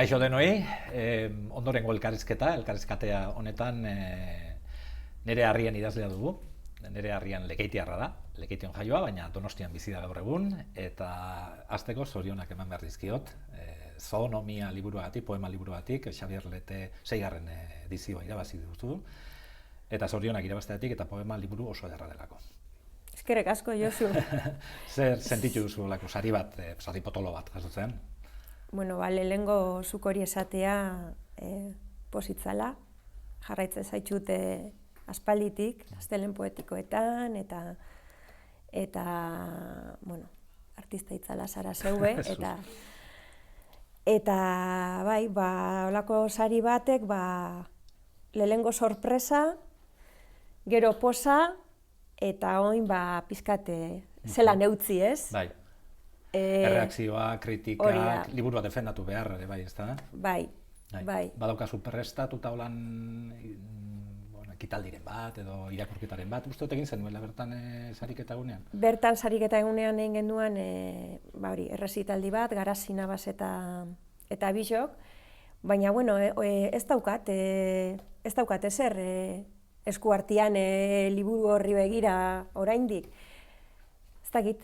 Kaixo denoi, ondorengo elkarrizkatea honetan nere harrien idazlea dugu. Nere harrien Lekeitiarra da, Lekeition jaioa, baina Donostian bizi da gaur egun, eta hasteko zorionak eman behar dizkiot. Zoonomia liburuagatik, poema liburuagatik, Xabier Lete 6. edizioa irabazi duzu, eta zorionak irabazteagatik eta poema liburu oso ederra delako. Eskerrik asko, Josu. Zer sentitu duzu olako sari bat, sari potolo bat jasotzen? Bueno, lehenengo zuk hori esatea positzala, jarraitzen zaitxute aspalditik, astelen poetikoetan, eta bueno, artista itzala zara zeube, eta bai, holako sari batek, lehenengo sorpresa, gero posa, eta oin pizkate zelan eutzi, ez? Bai. Erreakzioa, kritikak, liburua defendatu behar, bai, ez da? Bai. Badaukazu perrestatuta holan ekitaldiren bat, edo irakurketaren bat, uste dut egin zenuela bertan sariketa egunean? Bertan sariketa egunean egin genuen, errezitaldi bat, Garazi Navas eta Bisok, baina, bueno, ez daukat ezer esku artean liburu horri begira oraindik. Ez dakit,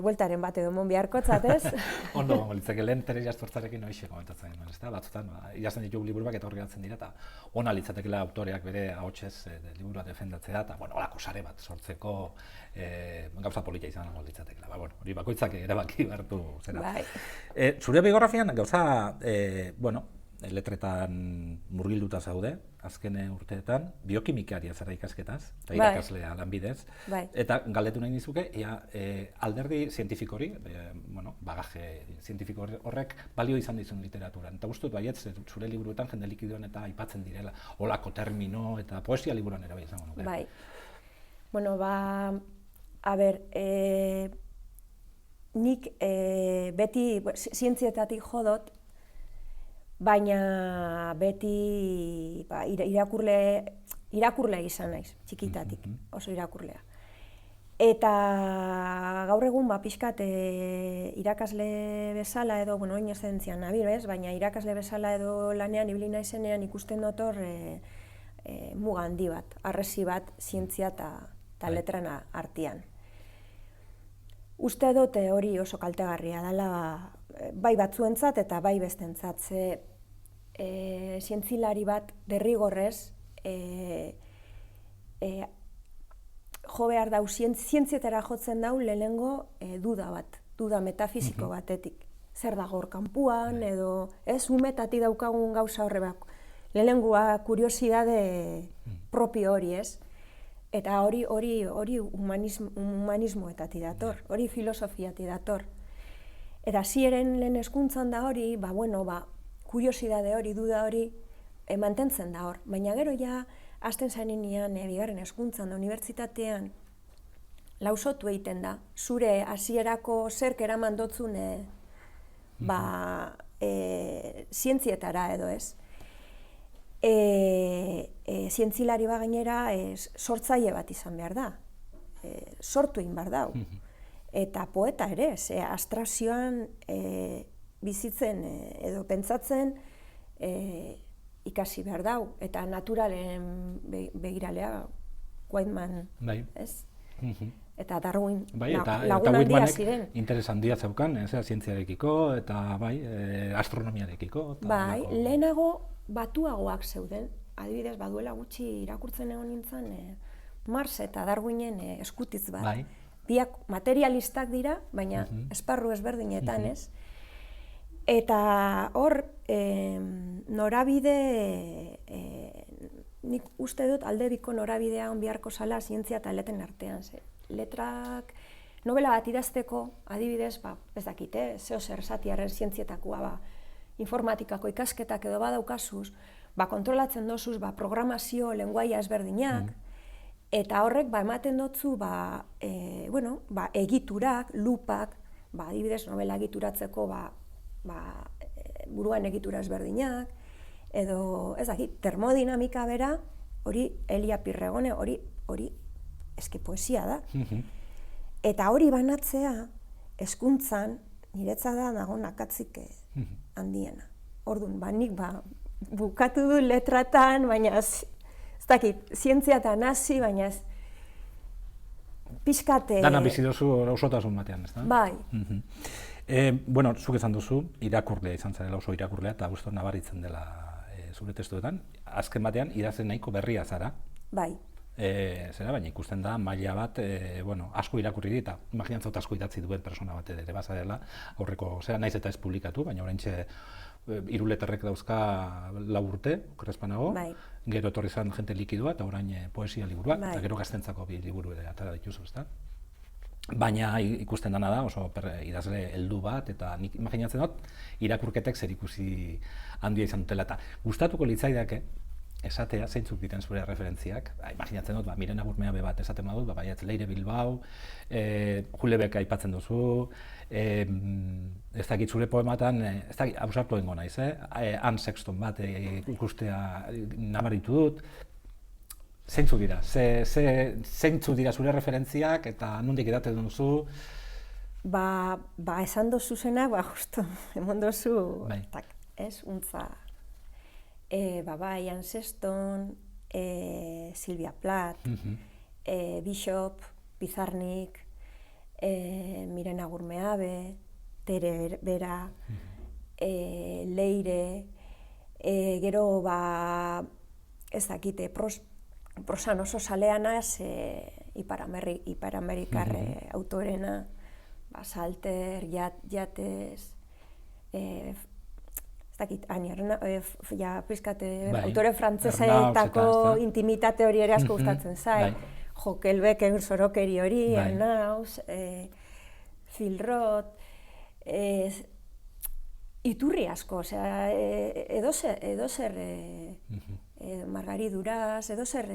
bueltaren bat edo mon beharkotzat, ez? Ondo, litzake lehen Teresa Astortzarekin noixe komentatzen genuen, ez da? Batzutan, idazten ditugu liburuak eta horri geratzen dira, eta ona litzatekela autoreak bere ahotsez liburua defendatzea, eta, bueno, holako sare bat sortzeko gauza polita izan litzatekela. Hori bakoitzak erabaki behartu zera. Zure biografian gauza, letretan murgilduta zaude, azken urteetan, biokimikaria zara ikasketaz, eta irakaslea lanbidez, eta galdetu nahi nizuke, alderdi zientifikori, bagaje zientifiko horrek balio izan dizun literaturan. Eta guztut baietz, zure liburuetan jende likidoan eta aipatzen direla, holako termino eta poesia liburuan erabil izango nuke. Bai. Bueno, nik beti zientzietatik jodot, baina beti irakurle izan naiz, txikitatik, oso irakurlea. Eta gaur egun pixkat irakasle bezala edo, oin ez zentzian nabil, baina irakasle bezala edo lanean ibili naizenean ikusten dut hor muga handi bat, harresi bat zientzia eta letran artean. Uste dut hori oso kaltegarria dela, bai batzuentzat eta bai bestentzat, zientzilari bat derrigorrez jo behar dau, zientzietara jotzen dau lehenengo duda metafiziko batetik. Zer dago hor kanpuan, edo umetatik daukagun gauza horre bak. Lehenengoa kuriosidade propio hori, ez? Eta hori humanismoetatik dator, hori filosofiatik dator. Eta ziren lehen hezkuntzan da hori, kuriosidade hori, duda hori, mantentzen da hor. Baina gero ja, hasten zarenean, bigarren hezkuntzan da, unibertsitatean, lausotu egiten da, zure hasierako zerk eraman dotzun zientzietara edo ez. Zientzilari gainera sortzaile bat izan behar da, sortu egin behar dau. Eta poeta ere, abstrakzioan bizitzen edo pentsatzen ikasi behar dau. Eta naturalen begiralea, Whitman, ez? Eta Darwin lagun handia ziren. Interes handia zeukan, zientziarekiko eta astronomiarekiko. Bai, lehenago batuagoak zeuden. Adibidez, baduela gutxi irakurtzen egon nintzen Mars eta Darwinen eskutitz bat. Biak materialistak dira, baina esparru ezberdinetan, ez? Eta hor, norabide, nik uste dut aldebiko norabidea on beharko zala zientzia eta letra artean. Letrak, novela bat idazteko, adibidez, ez dakite, zeo zer zatiaren zientzietakoa, informatikako ikasketak edo badaukazuz, kontrolatzen dozuz programazio lenguaia ezberdinak, eta horrek ematen dotzu egiturak, lupak, adibidez novela egituratzeko buruan egitura ezberdinak, edo ez dakit, termodinamika bera, hori Elia Pirregone, hori eske poesia da. Eta hori banatzea hezkuntzan niretzat da nago nakatzik handiena. Orduan, nik bukatu du letratan, baina ez dakit, zientziatan hasi, baina ez pixkate... Dana bizi dozu osotasun batean, ez da? Bai. Bueno, zuk esan duzu, irakurlea izan zarela, oso irakurlea, eta gustu nabaritzen dela zure testuetan. Azken batean, idazle nahiko berria zara. Bai. Zera, baina ikusten da, maila bat, asko irakurri dit, eta imaginatzot asko idatzi duen persona bat ere bazarela, aurreko, zera, naiz eta ez publikatu, baina oraintxe 3 leterrek dauzka 4 urte, okerrezpanago, bai. Gero etorri zan jente likidua, eta orain poesia liburua, eta gero gaztentzako 2 liburu ere atara dituzu, ezta? Baina ikusten dana da, oso idazle heldu bat, eta nik imaginatzen dut, irakurketek zerikusi handia izan dutela, eta gustatuko litzaidake, esatea, zeintzuk diren zure referentziak, imaginatzen dut, Miren Agurmea bat esaten badut, baietz Leire Bilbao, Julebek aipatzen duzu, ez dakit zure poematan, ez dakit, ausartu dengo naiz, Han Sexton bat ikustea nabaritu dut, zeintzuk dira, zeintzuk dira zure referentziak eta nondik edaten duzu? Esan dozu zenak, justu, emon dozu, ez, untza. Ian Sexton, Silvia Plath, Bishop, Pizarnik, Miren Agurmeabe, Tere Bera, Leire, gero ez dakite, prosan oso saleanaz, Ipar-Amerikar autorena, Salter, Yates, ez dakit, autore frantzesetako intimitate hori ere asko gustatzen zait. Jokelbeken sorokeri hori, Arnauz, Phil Roth, iturri asko, edozer Margari Duraz, edozer...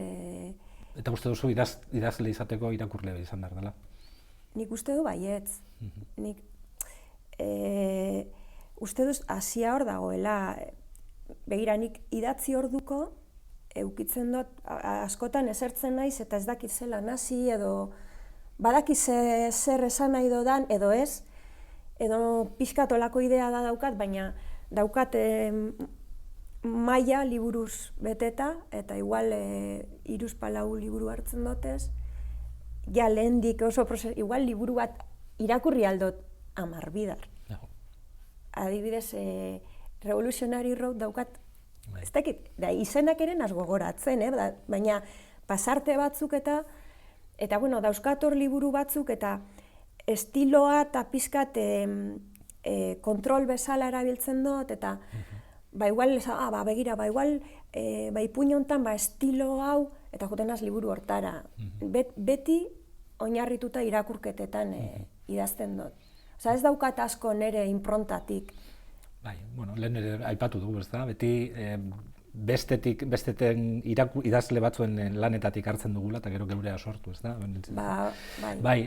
Eta uste duzu idazle izateko irakurle izan behar dela? Nik uste du baietz. Uste duz, hasia hor dagoela, begira nik idatzi orduko, eukitzen dut, askotan esertzen naiz eta ez dakit zelan hasi edo badaki zer esan nahi dodan edo ez, edo pixkat olako idea da daukat, baina daukat maila liburuz beteta, eta igual 3-4 liburu hartzen dutez, ja lehendik oso prozesu, igual liburu bat irakurri aldot 10 bidar. Adibidez, Revolutionary Road daukat, ez dakit, izenak ere naz gogoratzen, baina pasarte batzuk eta dauzkat hor liburu batzuk eta estiloa eta pixkat kontrol bezala erabiltzen dut, eta igual, igual, ipuin honetan estilo hau, eta joten az liburu hortara. Beti oinarrituta irakurketetan idazten dut. Osa, ez daukat asko nire improntatik. Bai, bueno, lehen ere aipatu dugu, ez da? Beti besteten idazle batzuen lanetatik hartzen dugula, eta gero geurea sortu, ez da? Bai,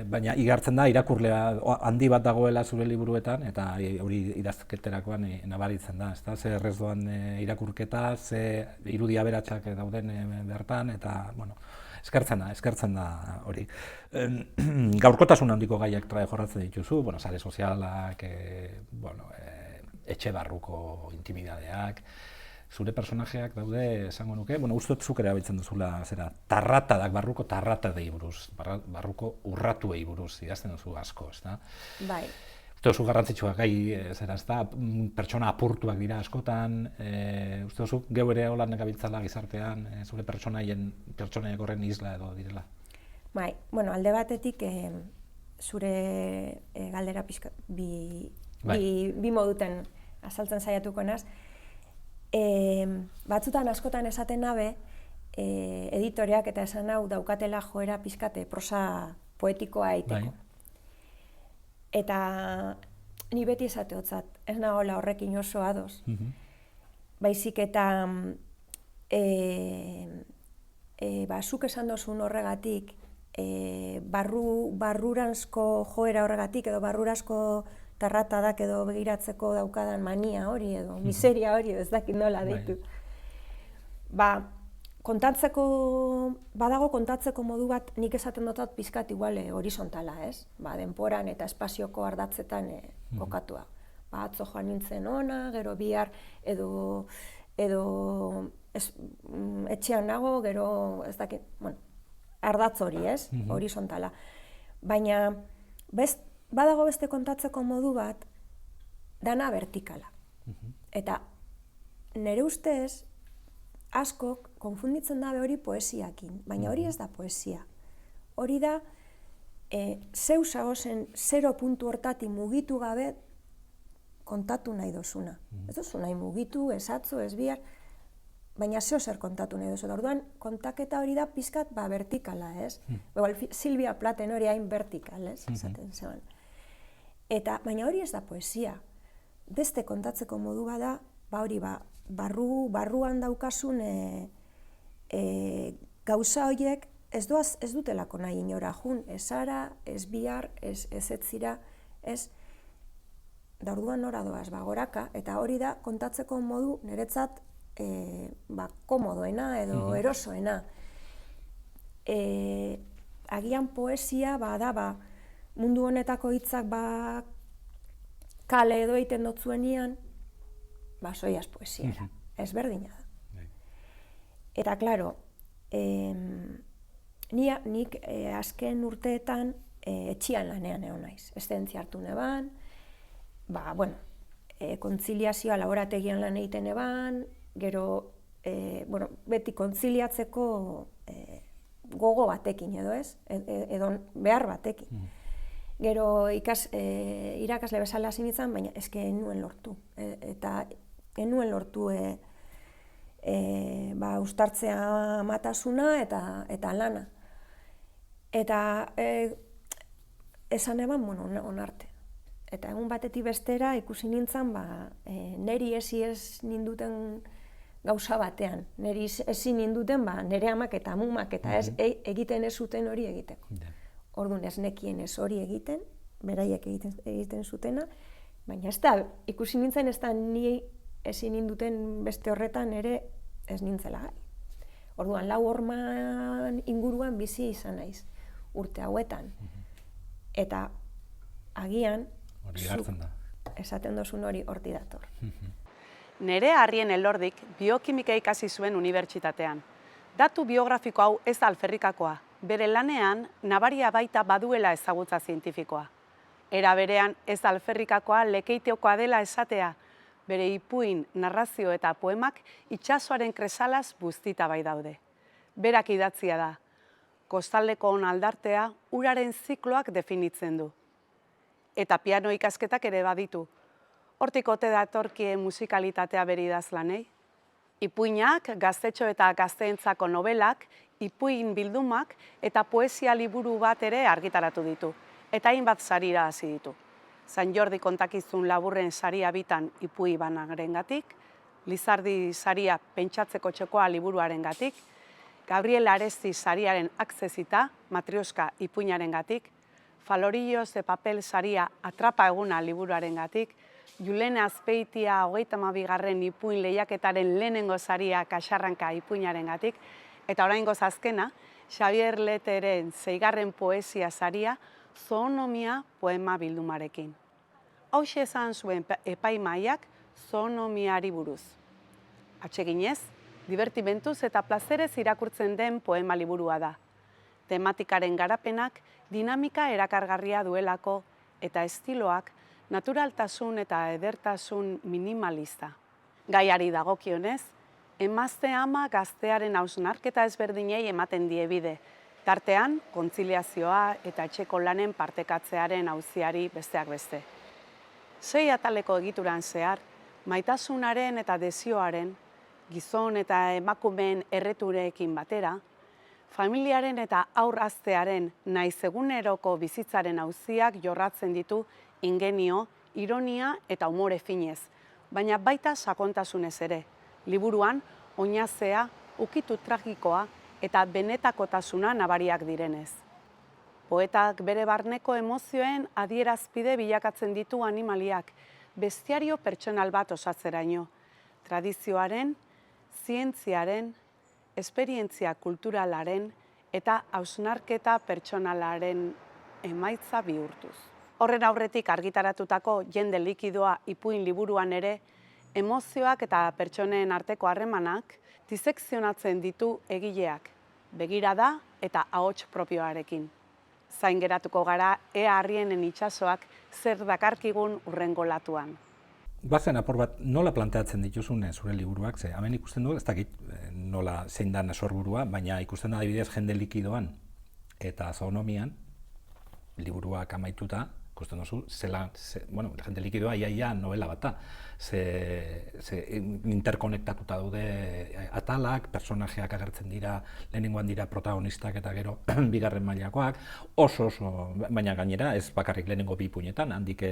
baina igartzen da, irakurlea handi bat dagoela zure liburuetan, eta hori idazketerakoan nabaritzen da, ez da? Ze errez doan irakurketa, ze irudi aberatsak dauden bertan, eta, bueno, eskertzen da hori. Gaurkotasun handiko gaiak jorratzen dituzu, sare sozialak, etxe barruko intimidadeak, zure personajeak daude, esango nuke, uste dut zuk ere abiltzen duzula, tarratadak, barruko tarratadei buruz, barruko urratuei buruz, idazten duzu asko, ez da? Bai. Uste duzu garrantzitsuak gai, pertsona apurtuak dira askotan, uste duzu geu ere holan gabiltzala gizartean, zure pertsonaiak horren isla edo direla? Bai, alde batetik zure galdera pixka bi moduten azaltzen saiatuko naz. Batzutan askotan esaten nabe, editoreak eta esan hau daukatela joera pixkate prosa poetikoa eiteko. Eta ni beti esateotzat, ez nagoela horrekin oso ados. Baizik eta zuk esan dozun horregatik, barruranzko joera horregatik edo barruranzko tarratadak edo begiratzeko daukadan mania hori edo miseria hori edo ez dakit nola deitu. Badago kontatzeko modu bat nik esaten dutat pizkat igual horizontala, ez? Denporan eta espazioko ardatzetan kokatua. atzo joan nintzen ona, gero bihar edo etxean nago, gero ez dakit, bueno, ardatz hori, ez? Horizontala. Baina badago beste kontatzeko modu bat, dana vertikala. Eta nire ustez, askok konfunditzen dabe hori poesiakin, baina hori ez da poesia. Hori da, zeu zagozen 0 puntu hortatik mugitu gabe kontatu nahi dozuna. Ez duzu nahi mugitu, ez atzo, ez bihar, baina zeo zer kontatu nahi dozu. Orduan, kontaketa hori da pizkat vertikala, ez? Silvia Platen hori hain vertikal, ez? Esaten zeban. Eta, baina hori ez da poesia. Beste kontatzeko modu bada, hori barruan daukasun gauza horiek ez dutelako nahi inora jun, ez ara, ez bihar, ez etzira, ez, da orduan nora doaz, goraka, eta hori da kontatzeko modu niretzat komodoena edo erosoena. Agian poesia da mundu honetako hitzak kale edo egiten dotzuenian, soiaz poesiera, ez berdina da. Eta, klaro, nik azken urteetan etxian lanean egon naiz. Eszentzia hartu neban, kontziliazioa laborategian lan egiten eban, gero, beti kontziliatzeko gogo batekin edo ez, edo behar batekin. Gero irakasle bezala hasi nintzen, baina eske enuen lortu. Eta enuen lortu uztartzea matasuna eta lana. Eta esan eban, onarte. Eta egun batetik bestera ikusi nintzen, neri ez ninduten gauza batean. Neri ezin ninduten, nire amak eta amumak eta egiten ez zuten hori egiteko. Orduan ez nekien ez hori egiten, beraiek egiten zutena, baina ez da, ikusi nintzen ez da ni ezin ninduten beste horretan ere ez nintzela gai. Orduan, 4 horman inguruan bizi izan naiz, urte hauetan. Eta agian, esaten dozun hori horti dator. Nerea Arrien Elordik biokimika ikasi zuen unibertsitatean. Datu biografiko hau ez da alferrikakoa, bere lanean nabaria baita baduela ezagutza zientifikoa. Era berean ez da alferrikakoa lekeiteokoa dela esatea, bere ipuin, narrazio eta poemak itsasoaren kresalaz buztita bai daude. Berak idatzia da, kostaldeko aldartea uraren zikloak definitzen du. Eta piano ikasketak ere baditu. Hortik ote datorkie musikalitatea bere idazlanei. Ipuinak, gaztetxo eta gazteentzako nobelak, ipuin bildumak eta poesia liburu bat ere argitaratu ditu. Eta hainbat sarira hasi ditu. San Jordi kontakizun laburren saria bitan ipui banarengatik, Lizardi saria pentsatzeko txokoa liburuarengatik, Gabriel Aresti sariaren Akzezita, Matrioska ipuinarengatik, Falorillos de papel saria Atrapa eguna liburuarengatik, Julene Azpeitia 32. ipuin lehiaketaren lehenengo saria Kaxarranka ipuinarengatik, eta oraingoz azkena, Xavier Leteren 6. poesia saria Zoonomia poema bildumarekin. Hauxe esan zuen epaimahaiak zoonomiari buruz. Atseginez, divertimentuz eta plazerez irakurtzen den poema liburua da. Tematikaren garapenak dinamika erakargarria duelako eta estiloak naturaltasun eta edertasun minimalista. Gaiari dagokionez, emazte ama gaztearen hausnarketa ezberdinei ematen die bide, tartean kontziliazioa eta etxeko lanen partekatzearen auziari besteak beste. 6 ataleko egituran zehar, maitasunaren eta desioaren, gizon eta emakumeen erretureekin batera, familiaren eta aurraztearen naiz eguneroko bizitzaren auziak jorratzen ditu ingenio, ironia eta umore finez, baina baita sakontasunez ere. Liburuan, oinazea, ukitu tragikoa eta benetakotasuna nabariak direnez. Poetak bere barneko emozioen adierazpide bilakatzen ditu animaliak, bestiario pertsonal bat osatzeraino, tradizioaren, zientziaren, esperientzia kulturalaren eta hausnarketa pertsonalaren emaitza bihurtuz. Horren aurretik argitaratutako Jende likidoa ipuin liburuan ere, emozioak eta pertsonen arteko harremanak disekzionatzen ditu egileak, begirada eta ahots propioarekin. Zain geratuko gara ea Arrienen itsasoak zer dakarkigun hurrengo latuan. Bazen apur bat, nola planteatzen dituzun zure liburuak, ze hemen ikusten du, ez dakit nola zein da sorburua, baina ikusten da adibidez Jende likidoan eta zoonomian, liburuak amaituta, ikusten duzu, Jende likidoa ia novela bat da, ze interkonektatuta daude atalak, personajeak agertzen dira, lehenengoan dira protagonistak eta gero bigarren mailakoak, oso, baina gainera ez bakarrik lehenengo bi ipuinetan, handik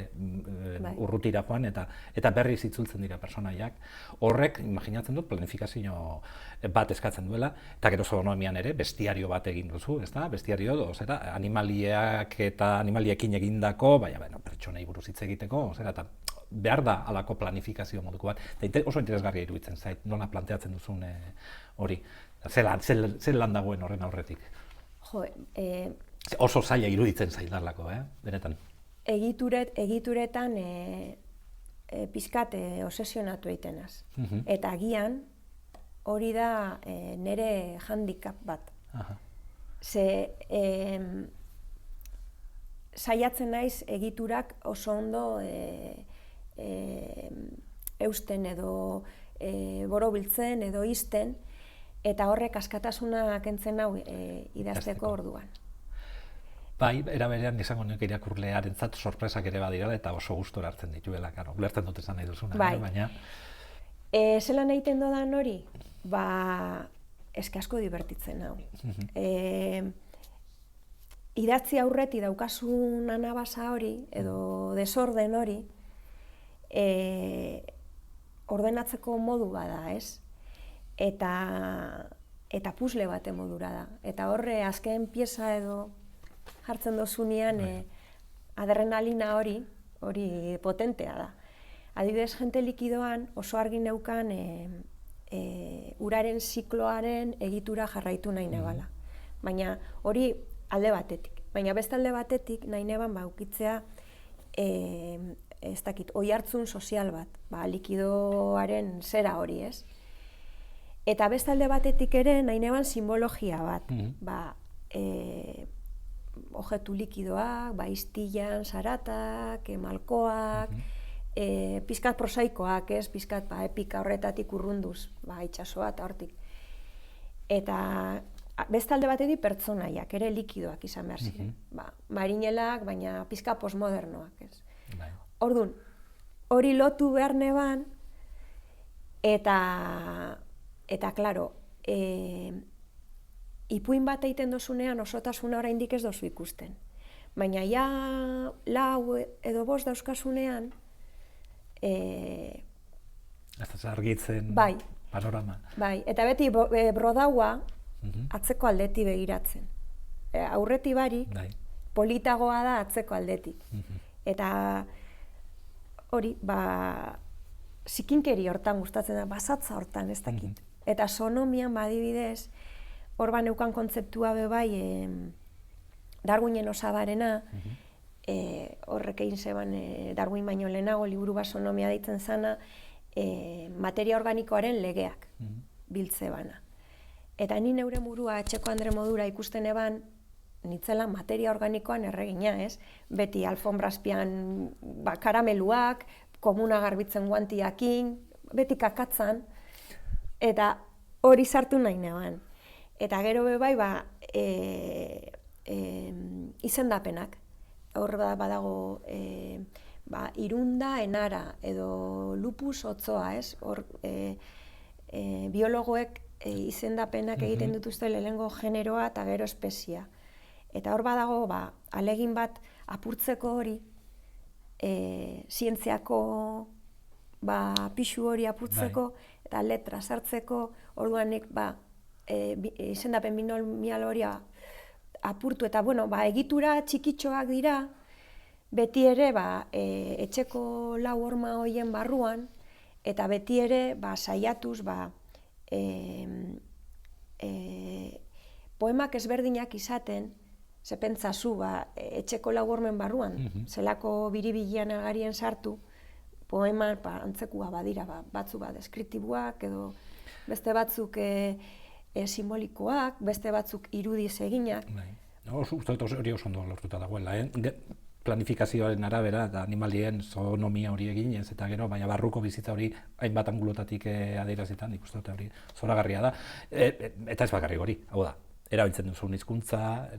urrutira joan eta berriz itzultzen dira personaiak. Horrek, imaginatzen dut, planifikazio bat eskatzen duela, eta gero zoonomian ere bestiario bat egin duzu, ezta? Bestiario animaliak eta animaliekin egindako, baina pertsonei buruz hitz egiteko, eta behar da halako planifikazio moduko bat. Oso interesgarria iruditzen zait, nola planteatzen duzun hori. Zer lan dagoen horren aurretik? Oso zaila iruditzen zait darlako, benetan. Egituretan pizkat obsesionatu egitenaz. Eta agian hori da nire handicap bat. Ze saiatzen naiz egiturak oso ondo eusten edo borobiltzen edo isten, eta horrek askatasuna kentzen hau idazteko orduan. Bai, era berean izango nuke irakurlearentzat sorpresak ere badira eta oso gustora hartzen dituela, ulertzen dut esan nahi duzuna, baina... Zelan egiten dodan hori? Eske asko divertitzen hau. Idatzi aurreti daukasun anabasa hori, edo desorden hori, ordenatzeko modu bada, ez? Eta pusle bate modura da. Eta horre azken pieza edo jartzen dozunean adrenalina hori potentea da. Adibidez, Jende likidoan oso argi neukan uraren zikloaren egitura jarraitu nahi nebala. Baina hori alde batetik. Baina beste alde batetik nahi neban ukitzea ez dakit, oihartzun sozial bat, likidoaren zera hori, ez? Eta beste alde batetik ere nahi neban simbologia bat, objektu likidoak, iztilan, zaratak, malkoak, pizkat prosaikoak, ez? Pizkat epika horretatik urrunduz, itsasoa eta hortik. Eta beste alde batetik pertsonaiak, ere likidoak izan behar ziren. Marinelak, baina pizka postmodernoak, ez? Orduan, hori lotu behar neban, eta klaro, ipuin bat egiten dozunean osotasuna oraindik ez dozu ikusten. Baina ja 4 edo 5 dauzkasunean, ez da argitzen panorama. Bai, eta beti brodaua atzeko aldeti begiratzen. Aurreti barik, politagoa da atzeko aldetik. Eta hori, zikinkeri hortan gustatzen da, basatza hortan ez dakit. Eta zoonomian adibidez, hor neukan kontzeptua bebai, Darwinen osabarena, horrek egin zeban Darwin baino lehenago, liburu bat zoonomia deitzen zana, materia organikoaren legeak biltze bana. Eta ni neure burua etxeko andre modura ikusten eban, nitzela materia organikoan erregina, ez? Beti alfombrazpian karameluak, komuna garbitzen guantiakin, beti kakatzan, eta hori sartu nahi neban. Eta gero bebai, izendapenak. Hor badago irunda enara, edo lupus otzoa, ez? Hor biologoek izendapenak egiten dituzte lehenengo generoa eta gero espesia. Eta hor badago, alegin bat apurtzeko hori, zientziako pixu hori apurtzeko, eta letra sartzeko, orduanek izendapen binomial hori apurtu. Eta, egitura txikitxoak dira, beti ere etxeko 4 horma horien barruan, eta beti ere saiatuz poemak ezberdinak izaten, ze pentsazu, etxeko laburmen barruan, zelako biribilean agarien sartu, poema antzekua badira, batzu deskriptiboak edo beste batzuk simbolikoak, beste batzuk irudiz eginak. Uste dut hori oso ondo lortuta dagoela, planifikazioaren arabera eta animalien zoonomia hori eginez eta gero, baina barruko bizitza hori hainbat angulotatik adierazita, nik uste dut hori zoragarria da. Eta ez bakarrik hori, hau da, erabiltzen duzun hizkuntza,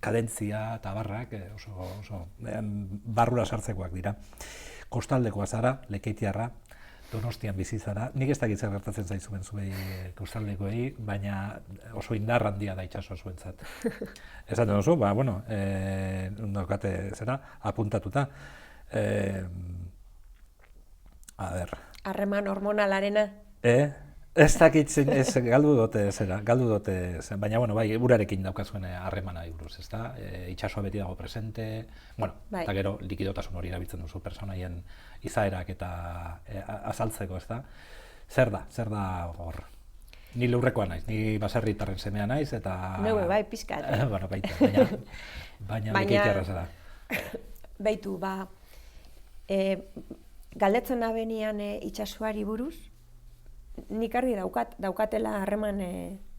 kadentzia eta barrak oso barrura sartzekoak dira. Kostaldekoa zara, Lekeitiarra, Donostian bizi zara. Nik ez dakit zer gertatzen zaizuen zuei kostaldekoei, baina oso indar handia da itsasoa zuentzat. Esaten duzu, daukate zera, apuntatuta. Harreman hormonalarena. Ez dakit, galdu dute, baina, bai, urarekin daukazuen harremana buruz, ezta? Itsasoa beti dago presente, eta gero likidotasun hori erabiltzen duzu pertsonaien izaerak eta azaltzeko, ezta? Zer da hor? Ni lurrekoa naiz, ni baserritarren semea naiz, eta... Neue, bai, pizkat. Baina Lekeitiarra zara. Beitu, galdetzen abenian itsasoari buruz, nik argi daukatela harreman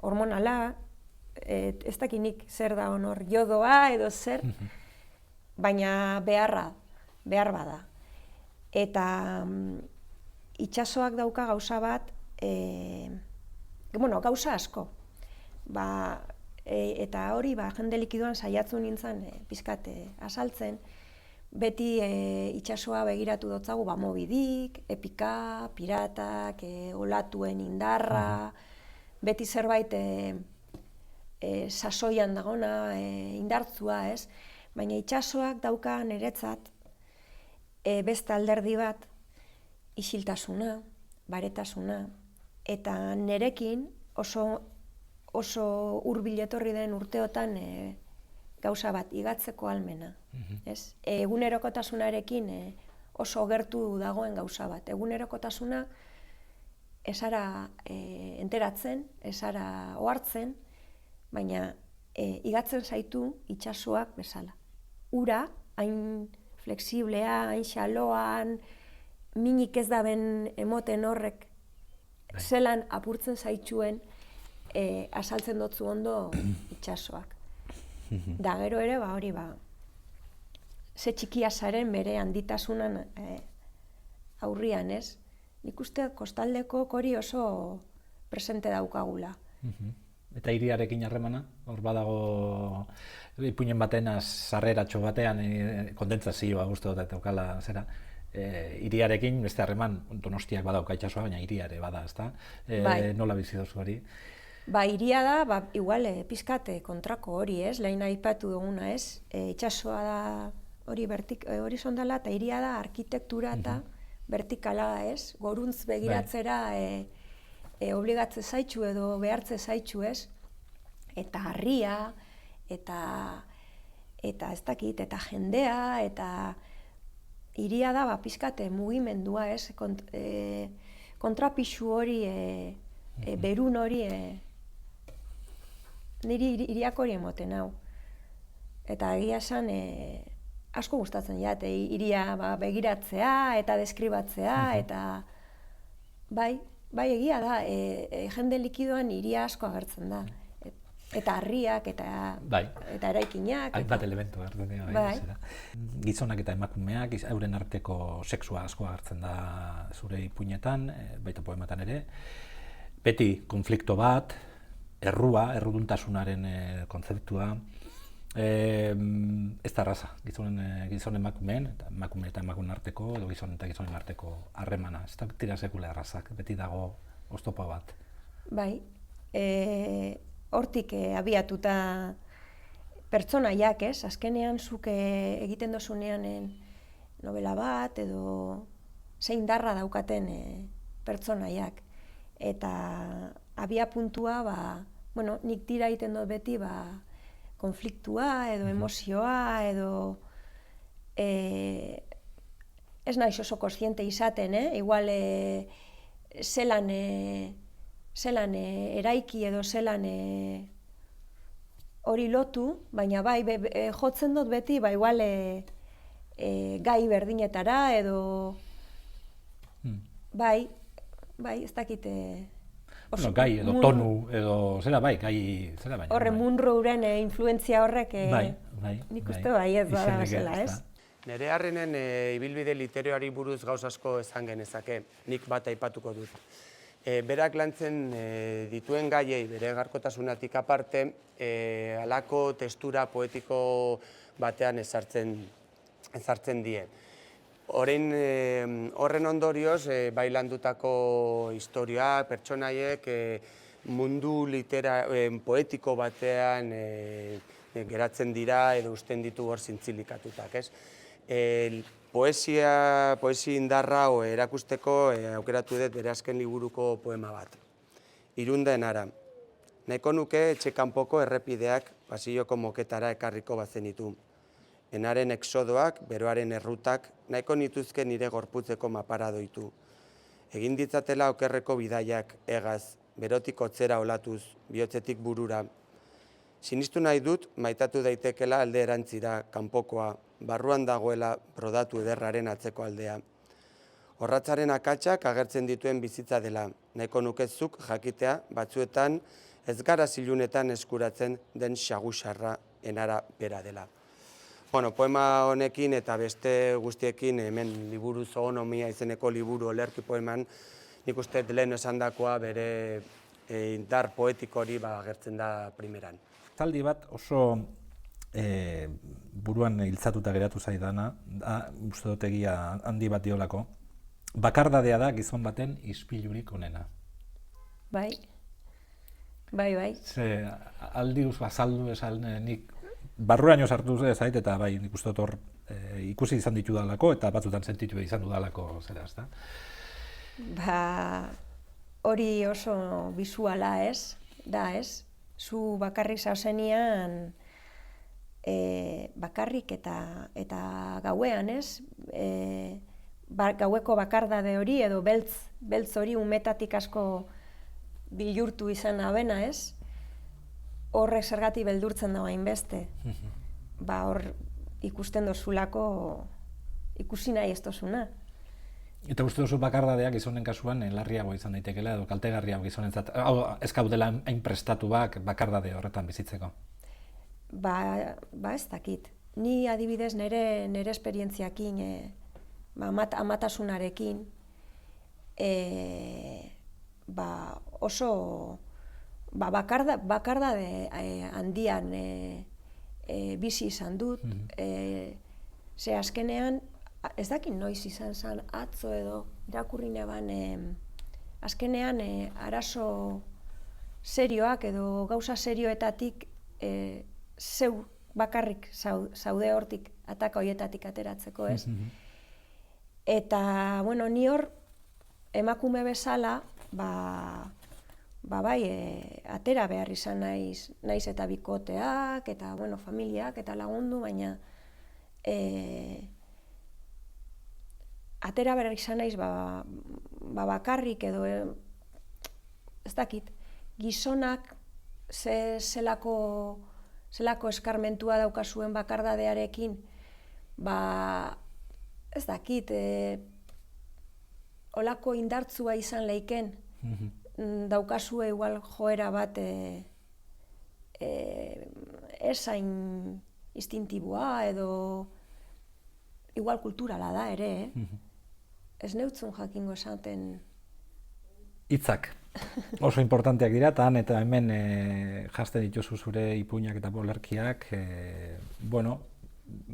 hormonala, ez dakinik zer da honor jodoa edo zer, baina behar bada. Eta itsasoak dauka gauza bat, gauza asko. Eta hori jende likidoan saiatu nintzen pizkat azaltzen, beti itsasoa begiratu dotzagu Moby Dick, epika, piratak, olatuen indarra, beti zerbait sasoian dagona, indartzua, ez? Baina itsasoak dauka niretzat beste alderdi bat, isiltasuna, baretasuna, eta nerekin oso hurbil etorri den urteotan gauza bat, igatzeko ahalmena. Egunerokotasunarekin oso gertu dagoen gauza bat. Egunerokotasuna esara enteratzen, esara ohartzen, baina igatzen zaitu itsasoak bezala. Ura, hain flexiblea, hain xaloan, minik ez daben emoten horrek, zelan apurtzen zaituen azaltzen dotzu ondo itsasoak. Da gero ere, hori ze txikia zaren bere handitasunan aurrian, ez? Nik uste kostaldeko hori oso presente daukagula. Eta hiriarekin harremana? Hor badago ipuinen baten sarreratxo batean kondentsazioa uste dut daukala zera. Hiriarekin beste harreman Donostiak badauka itsasoa, baina hiria ere bada, ezta? Nola bizi duzu hori? Hiria da, igual, pizkat kontrako hori, ez? Lehen aipatu duguna, ez? Itsasoa da hori horizontala eta hiria da arkitektura eta vertikala, ez? Goruntz begiratzera obligatze zaitxu edo behartze zaitxu, ez? Eta harria, eta ez dakit, eta jendea, eta hiria da, pizkat mugimendua, ez? Kontrapixu hori, berun hori, niri hiriak hori emoten hau. Eta egia esan, asko gustatzen jat, hiria begiratzea eta deskribatzea, eta bai egia da, jende likidoan hiria asko agertzen da. Eta harriak, eta eraikinak. Hainbat elementu hartzen dira. Gizonak eta emakumeak, euren arteko sexua asko agertzen da zure ipuinetan, baita poematan ere. Beti konflikto bat, erruduntasunaren kontzeptua, ez da erraza, gizon emakumeen, eta emakume eta emakume arteko, edo gizon eta gizonen arteko harremana. Ez da tira sekula errazak, beti dago oztopo bat. Bai, hortik abiatuta pertsonaiak, ez? Azkenean zuk egiten dozunean novela bat, edo zein darra daukaten pertsonaiak. Eta abia puntua, nik tira egiten dut beti, konfliktua, edo emozioa, edo ez naiz oso kontziente izaten, igual zelan eraiki edo zelan hori lotu, baina bai, jotzen dut beti, igual gai berdinetara edo bai, ez dakite... Gai edo tonu edo zera bai, gai zera baina. Horre Munrouren influentzia horrek nik uste bai ez bada bezala, ez? Nere Harrenen ibilbide literarioari buruz gauz asko esan genezake, nik bat aipatuko dut. Berak lantzen dituen gaiei, bere garkotasunatik aparte, halako testura poetiko batean ezartzen die. Horren ondorioz, bai landutako historia, pertsonaiek mundu poetiko batean geratzen dira edo usten ditu hor zintzilikatutak, ez? Poesia indarra erakusteko aukeratu dut bere azken liburuko poema bat. Irunden ara. Nahiko nuke etxe kanpoko errepideak pasilloko moketara ekarriko bazenitu. Enaren exodoak, beroaren errutak, nahiko nituzke nire gorputzeko mapara doitu. Egin ditzatela okerreko bidaiak, egaz, berotik hotzera olatuz, bihotzetik burura. Sinistu nahi dut, maitatu daitekela alde erantzira, kanpokoa, barruan dagoela brodatu ederraren atzeko aldea. Horratzaren akatsak agertzen dituen bizitza dela, nahiko nukezuk jakitea batzuetan ez gara zilunetan eskuratzen den xagusarra enara bera dela. Poema honekin eta beste guztiekin hemen liburu Zoonomia izeneko liburu olerki poeman nik uste lehen esandakoa bere indar poetikori agertzen da primeran. Zaldi bat oso buruan hiltzatuta geratu zaidana, uste dut egia handi bat diolako, bakardadea da gizon baten ispilurik onena. Bai. Ze aldi azaldu esan nik barruaino sartu zait eta bai nik uste dut hor ikusi izan ditu dalako eta batzutan sentitu izan dudalako zera, ezta? Hori oso bisuala ez, da ez? Zu bakarrik zauzenean bakarrik eta gauean ez? Gaueko bakardade hori edo beltz hori umetatik asko bilurtu izan abena ez? Horrek zergatik beldurtzen dago hainbeste. Hor ikusten dozulako ikusi nahi ez dozuna. Eta uste duzu bakardadeak gizonen kasuan larriago izan daitekela edo kaltegarriago gizonentzat. Ez gaudela hain prestatuak bakardade horretan bizitzeko? Ez dakit. Ni adibidez nire esperientziakin, amatasunarekin, oso bakardade handian bizi izan dut. Ze azkenean, ez dakit noiz izan zen atzo edo irakurri neban, azkenean arazo serioak edo gauza serioetatik zeu bakarrik zaude hortik ataka horietatik ateratzeko ez. Eta, ni hor emakume bezala, bai, atera behar izan naiz eta bikoteak, eta familiak, eta lagundu, baina atera behar izan naiz bakarrik edo, ez dakit, gizonak zelako eskarmentua daukazuen bakardadearekin, ez dakit, olako indartzua izan leiken, daukazue igual joera bat esain instintiboa edo igual kulturala da ere, ez neutzun jakingo esaten. Hitzak oso importanteak dira, eta hemen jazten dituzu zure ipuinak eta bolerkiak,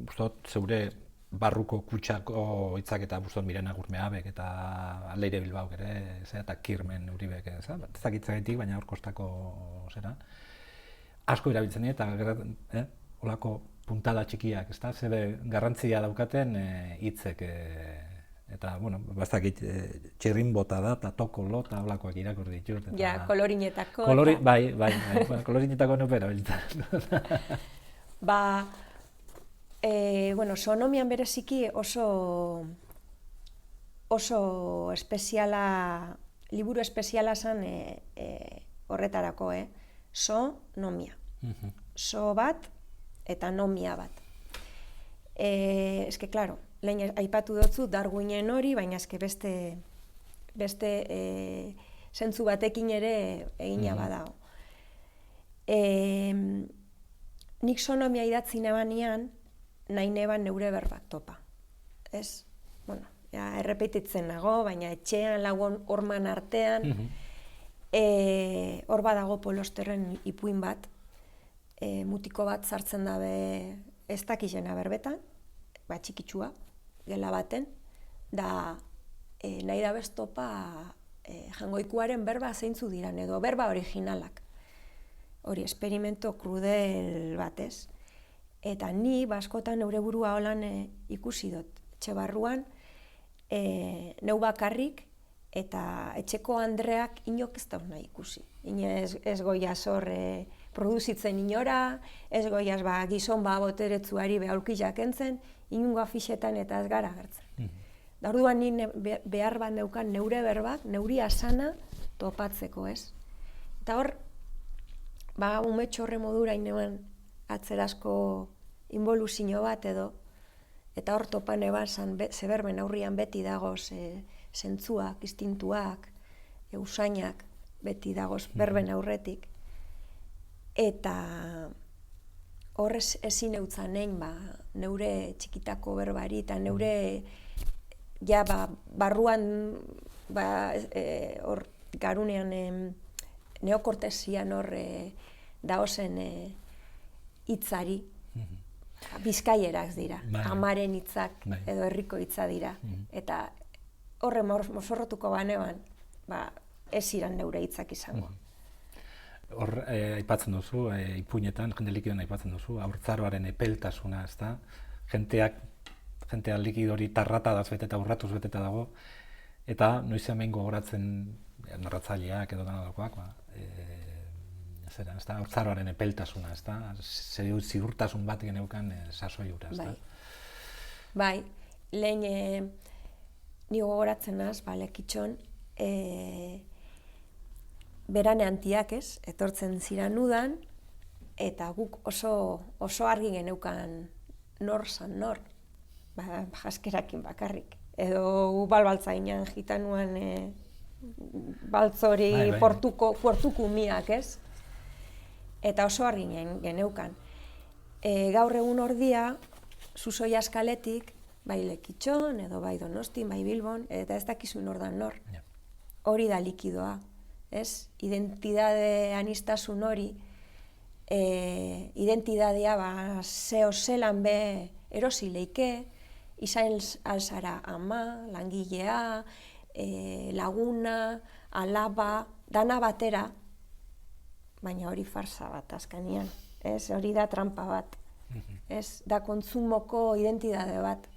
ustot zeure barruko kutsako hitzak eta bustot Mirena Gurmeabek eta Leire Bilbaok ere, eta Kirmen Uribek, ez dakitzagatik, baina hor kostako zera. Asko erabiltzen dira eta olako puntada txikiak, ez da, zede garrantzia daukaten hitzek, eta, bastakit txirrin bota da, eta tokolo, eta olakoak irakur ditut. Ja, kolorinetako. Bai, kolorinetako nopera biltzen. Zoonomian bereziki oso espeziala, liburu espeziala zen horretarako, Zoonomia. so bat eta nomia bat. Eske, klaro, lehen aipatu dutzu Darwinen hori, baina eske beste zentzu batekin ere egina badago. Nik sonomia idatzi nebanean, nahi neban neure berbak topa. Ez? Bueno, errepetitzen nago, baina etxean, lagun horman artean, hor badago Polosterren ipuin bat, mutiko bat sartzen dabe ez dakizena berbetan, txikitsua, gela baten, da nahi da beztopa jangoikuaren berba zeintzu diran, edo berba originalak. Hori, esperimento krudel batez. Eta ni, askotan neure burua holan ikusi dut. Etxe barruan, neu bakarrik, eta etxeko andreak inok ez dauna ikusi. Ez goiaz hor produzitzen inora, ez goiaz gizon boteretzuari behaulkizak entzen, inungo afixetan eta ez gara gertzen. Da orduan ni behar bat neukan neure berbak, neuri asana topatzeko, ez? Eta hor, umetxo horre modura inean atzerazko involuzio bat edo, eta hor topan eban zeberben aurrian beti dagoz zentzuak, istintuak, usainak beti dagoz berben aurretik. Eta horrez ezin eutzan egin neure txikitako berbari eta neure barruan hor garunean neokortesian hor daozen hitzari, bizkaierak dira, amaren hitzak edo herriko hitza dira. Eta horre mozorrotuko banean, ez iran neure hitzak izango. Hor, aipatzen duzu, ipuinetan, jende likidoan aipatzen duzu, haurtzaroaren epeltasuna, ez da? Jentea likidori tarratadaz beteta, urratuz beteta dago, eta noiz hemen gogoratzen narratzaileak edo danadokoak, haurtzaroaren epeltasuna, ez da? Zigurtasun bat geneukan sasoi hura, ez da? Bai, lehen ni gogoratzen az, lekitxon, berane antiak ez, etortzen ziran udan, eta guk oso argi geneukan nor zan nor, jaskerakin bakarrik. Edo balbaltzainan gitanuan baltzori portuko miak ez, eta oso argi geneukan. Gaur egun ordia, Susoi Askaletik, bai Lekitxon, edo bai Donostin, bai Bilbon, eta ez dakizu nordan nor. Hori da likidoa. Ez? Identidade anistasun hori, identidadea zeo zelan be erosi leike, izan alzara ama, langilea, laguna, alaba, dana batera, baina hori farsa bat azkanian, ez? Hori da trampa bat, ez? Da kontsumoko identidade bat.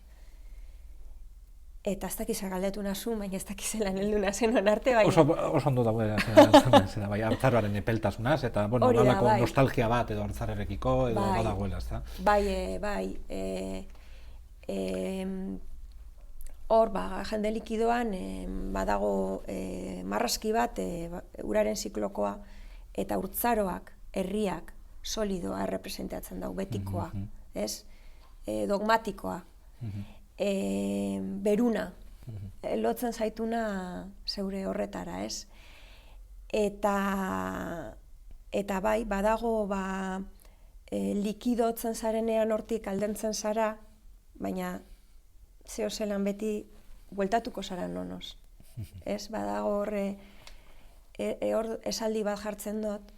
Eta ez dakiza galdetu nazu, baina ez dakizelan heldu nazen arte, baina... Oso ondo dago bai, hartzaroaren epeltasunaz, eta, bueno, nolako nostalgia bat edo hartzarerekiko, edo badagoela, ez da? Bai, hor, jende likidoan, badago marrazki bat, uraren ziklokoa, eta urtzaroak, herriak, solidoa representatzen dau, betikoa, ez? Dogmatikoa. Beruna, lotzen zaituna zeure horretara, ez? Eta bai, badago likidotzen zarenean hortik aldentzen zara, baina zeo zelan beti bueltatuko zara nonoz. Ez, badago horre, hor esaldi bat jartzen dut,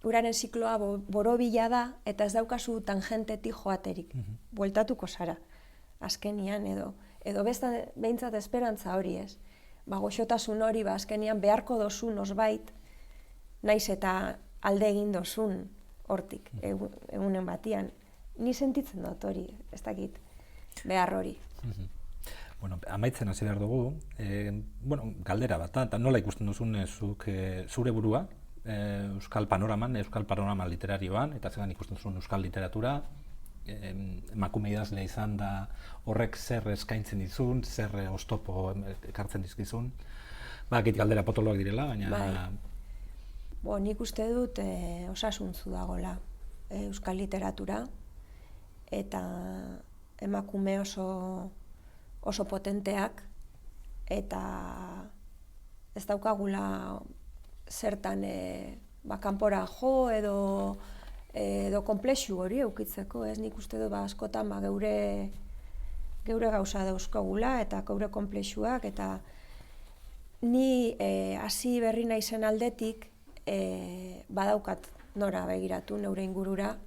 uraren zikloa borobila da, eta ez daukazu tangentetik joaterik, bueltatuko zara. Azkenian edo behintzat esperantza hori ez. Goxotasun hori azkenian beharko dozun osbait, naiz eta alde egin dozun hortik, egunen batian. Ni sentitzen dut hori, ez dakit, behar hori. Bueno, amaitzen hasi behar dugu, galdera bat, eta nola ikusten duzun zure burua, euskal panorama literarioan, eta zelan ikusten duzun euskal literatura, emakume idazlea izan da horrek zer eskaintzen dizun, zer oztopo ekartzen dizkizun. Bakit galdera potoloak direla, baina... Nik uste dut osasuntzu dagoela euskal literatura, eta emakume oso potenteak, eta ez daukagula zertan kanpora jo edo konplexu hori eukitzeko, ez nik uste dut askotan geure gauza dauzkagula eta geure konplexuak, eta ni hasi berri naizen aldetik badaukat nora begiratu neure ingurura,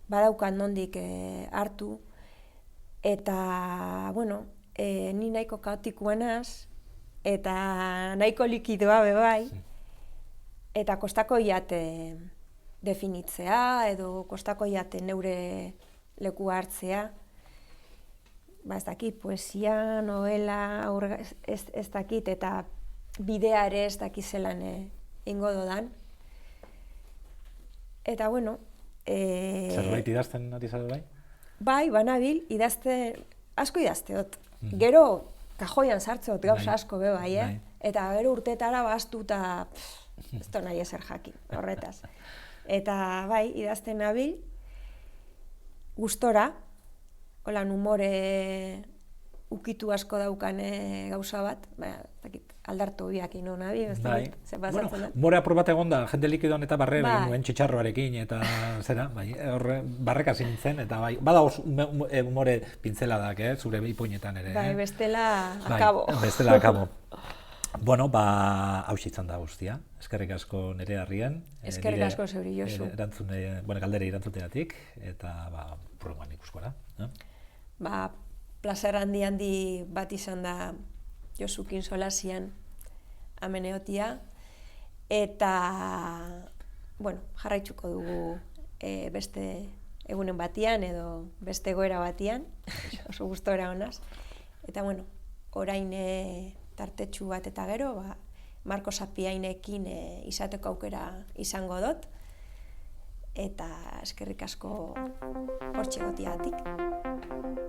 badaukat nondik hartu, eta, ni nahiko kaotikoa naz, eta nahiko likidoa bebai, eta kostako jate definitzea, edo kostako jate neure lekua hartzea, ez dakit, poesia, novela, ez dakit, eta bidea ere ez dakit zelan ingo dodan. Eta, Zerbait idazten ari zara bai? Bai, banabil, asko idazteot. Gero, kajoian sartzeot gauza asko be bai, Eta gero urtetara bastu eta ez da nahi ezer jakin, horretaz. Eta bai, idazten nabil, gustora, holan humore ukitu asko daukan gauza bat, aldartu biak ino nabi, ez dakit, ze pasatzen da. Humore apur bat egon da, jende likidoan eta barre egin nuen txitxarroarekin, eta zera, horre barreka nintzen, eta bai, bada humore pintzeladak, zure ipuinetan ere. Bai, bestela akabo. Bestela akabo. Hau izan da guztia. Eskerrik asko Nerea Arrien. Eskerrik asko zeuri, Josu. Galdera irantzuteatik, eta programan ikuskora. Plazer handi bat izan da Josukin solazian ameneotia, eta jarraitzuko dugu beste egunen batian edo beste egoera batian, oso gustora honaz. Eta orain tartetxu bat eta gero, Marko Sapiainekin izateko aukera izango dut, eta eskerrik asko hortxe gotiagatik.